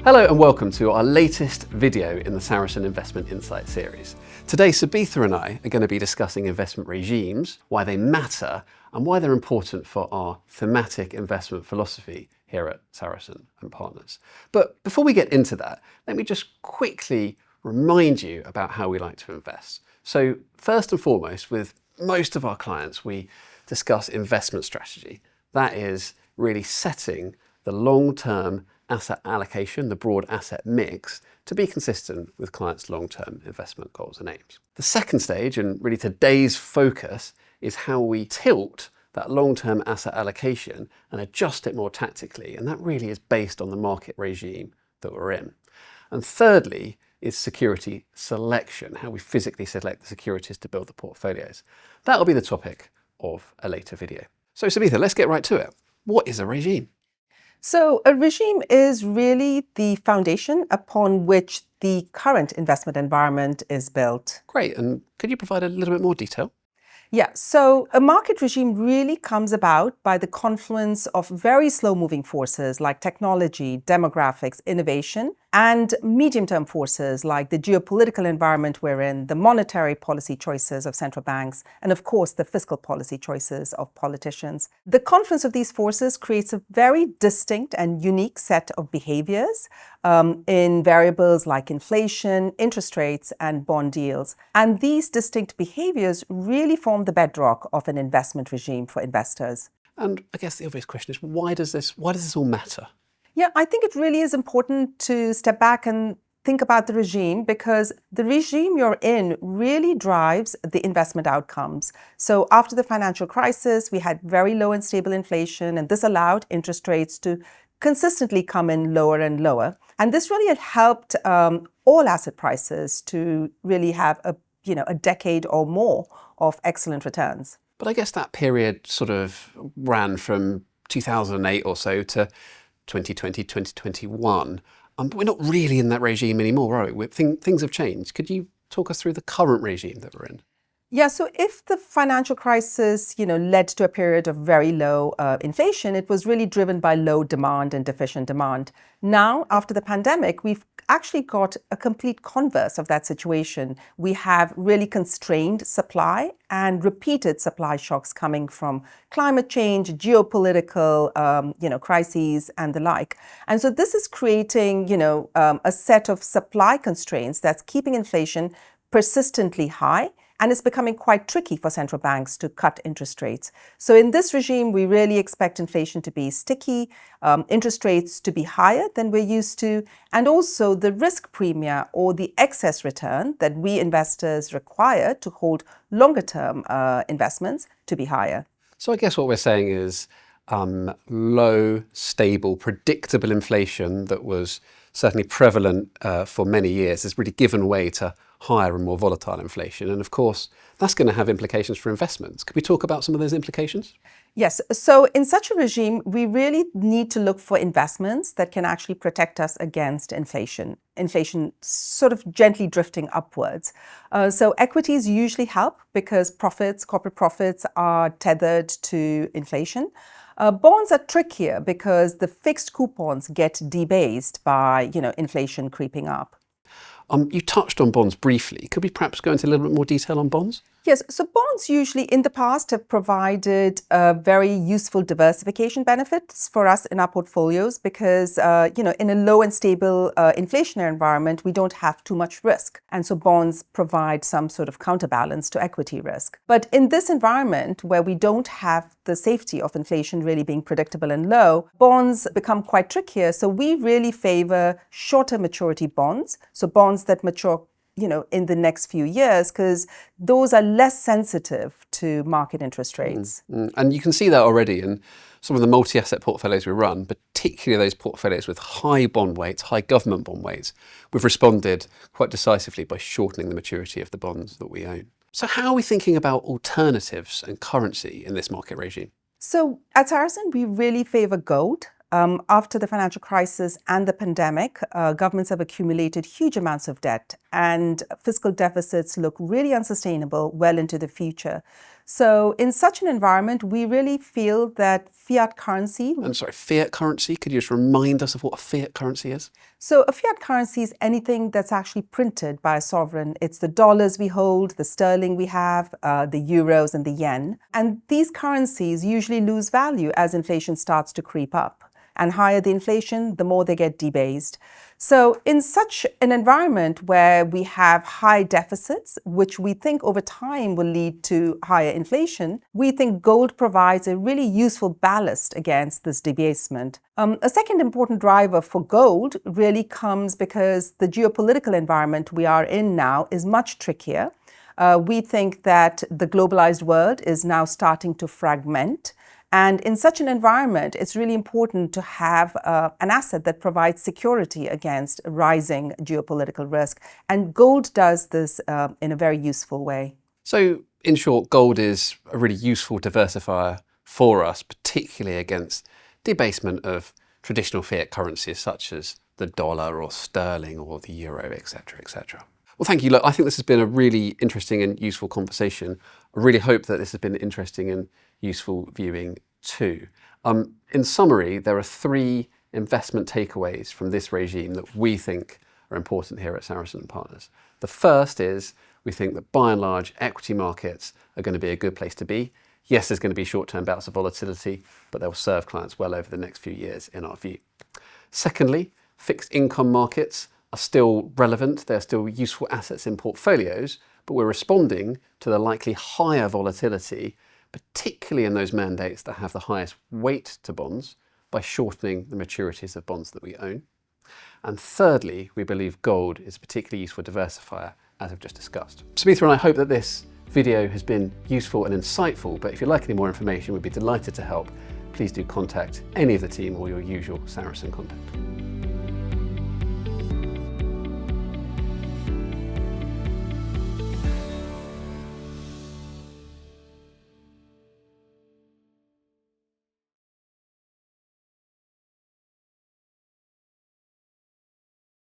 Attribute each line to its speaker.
Speaker 1: Hello and welcome to our latest video in the Sarasin Investment Insight series. Today, Subitha and I are going to be discussing investment regimes, why they matter, and why they're important for our thematic investment philosophy here at Sarasin and Partners. But before we get into that, let me just quickly remind you about how we like to invest. So first and foremost, with most of our clients, we discuss investment strategy. That is really setting the long-term asset allocation, the broad asset mix, to be consistent with clients' long-term investment goals and aims. The second stage, and really today's focus, is how we tilt that long-term asset allocation and adjust it more tactically, and that really is based on the market regime that we're in. And thirdly is security selection, how we physically select the securities to build the portfolios. That'll be the topic of a later video. So Subitha, let's get right to it. What is a regime?
Speaker 2: So a regime is really the foundation upon which the current investment environment is built.
Speaker 1: Great, and could you provide a little bit more detail?
Speaker 2: Yeah, so a market regime really comes about by the confluence of very slow-moving forces like technology, demographics, innovation, and medium-term forces like the geopolitical environment we're in, the monetary policy choices of central banks, and of course the fiscal policy choices of politicians. The confluence of these forces creates a very distinct and unique set of behaviors in variables like inflation, interest rates, and bond yields. And these distinct behaviors really form the bedrock of an investment regime for investors.
Speaker 1: And I guess the obvious question is, why does this all matter?
Speaker 2: Yeah, I think it really is important to step back and think about the regime, because the regime you're in really drives the investment outcomes. So after the financial crisis, we had very low and stable inflation, and this allowed interest rates to consistently come in lower and lower. And this really had helped all asset prices to really have a decade or more of excellent returns.
Speaker 1: But I guess that period sort of ran from 2008 or so to 2020, 2021. But we're not really in that regime anymore, are we? Things have changed. Could you talk us through the current regime that we're in?
Speaker 2: Yeah, so if the financial crisis, led to a period of very low inflation, it was really driven by low demand and deficient demand. Now, after the pandemic, we've actually got a complete converse of that situation. We have really constrained supply and repeated supply shocks coming from climate change, geopolitical, crises, and the like. And so this is creating, a set of supply constraints that's keeping inflation persistently high. And it's becoming quite tricky for central banks to cut interest rates. So in this regime, we really expect inflation to be sticky, interest rates to be higher than we're used to, and also the risk premia or the excess return that we investors require to hold longer-term investments to be higher.
Speaker 1: So I guess what we're saying is low, stable, predictable inflation that was certainly prevalent for many years has really given way to higher and more volatile inflation. And of course, that's going to have implications for investments. Could we talk about some of those implications?
Speaker 2: Yes. So in such a regime, we really need to look for investments that can actually protect us against inflation sort of gently drifting upwards. So equities usually help because corporate profits are tethered to inflation. Bonds are trickier because the fixed coupons get debased by, inflation creeping up.
Speaker 1: You touched on bonds briefly. Could we perhaps go into a little bit more detail on bonds?
Speaker 2: Yes, so bonds usually in the past have provided very useful diversification benefits for us in our portfolios because, in a low and stable inflationary environment, we don't have too much risk. And so bonds provide some sort of counterbalance to equity risk. But in this environment where we don't have the safety of inflation really being predictable and low, bonds become quite trickier. So we really favor shorter maturity bonds, so bonds that mature in the next few years, because those are less sensitive to market interest rates.
Speaker 1: And you can see that already in some of the multi-asset portfolios we run, particularly those portfolios with high bond weights, high government bond weights. We've responded quite decisively by shortening the maturity of the bonds that we own. So how are we thinking about alternatives and currency in this market regime?
Speaker 2: So at Sarasin, we really favor gold. After the financial crisis and the pandemic, governments have accumulated huge amounts of debt and fiscal deficits look really unsustainable well into the future. So in such an environment, we really feel that fiat currency...
Speaker 1: I'm sorry, fiat currency? Could you just remind us of what a fiat currency is?
Speaker 2: So a fiat currency is anything that's actually printed by a sovereign. It's the dollars we hold, the sterling we have, the euros and the yen. And these currencies usually lose value as inflation starts to creep up. And higher the inflation, the more they get debased. So in such an environment where we have high deficits, which we think over time will lead to higher inflation, we think gold provides a really useful ballast against this debasement. A second important driver for gold really comes because the geopolitical environment we are in now is much trickier. We think that the globalized world is now starting to fragment. And in such an environment, it's really important to have an asset that provides security against rising geopolitical risk. And gold does this in a very useful way.
Speaker 1: So, in short, gold is a really useful diversifier for us, particularly against debasement of traditional fiat currencies such as the dollar or sterling or the euro, etc., etc. Well, thank you. Look, I think this has been a really interesting and useful conversation. I really hope that this has been interesting and useful viewing too. In summary, there are 3 investment takeaways from this regime that we think are important here at Sarasin and Partners. The first is we think that by and large equity markets are going to be a good place to be. Yes, there's going to be short-term bouts of volatility, but they'll serve clients well over the next few years in our view. Secondly, fixed income markets are still relevant. They're still useful assets in portfolios, but we're responding to the likely higher volatility, particularly in those mandates that have the highest weight to bonds, by shortening the maturities of bonds that we own. And thirdly, we believe gold is a particularly useful diversifier, as I've just discussed. Subitha and I hope that this video has been useful and insightful, but if you'd like any more information, we'd be delighted to help. Please do contact any of the team or your usual Sarasin contact.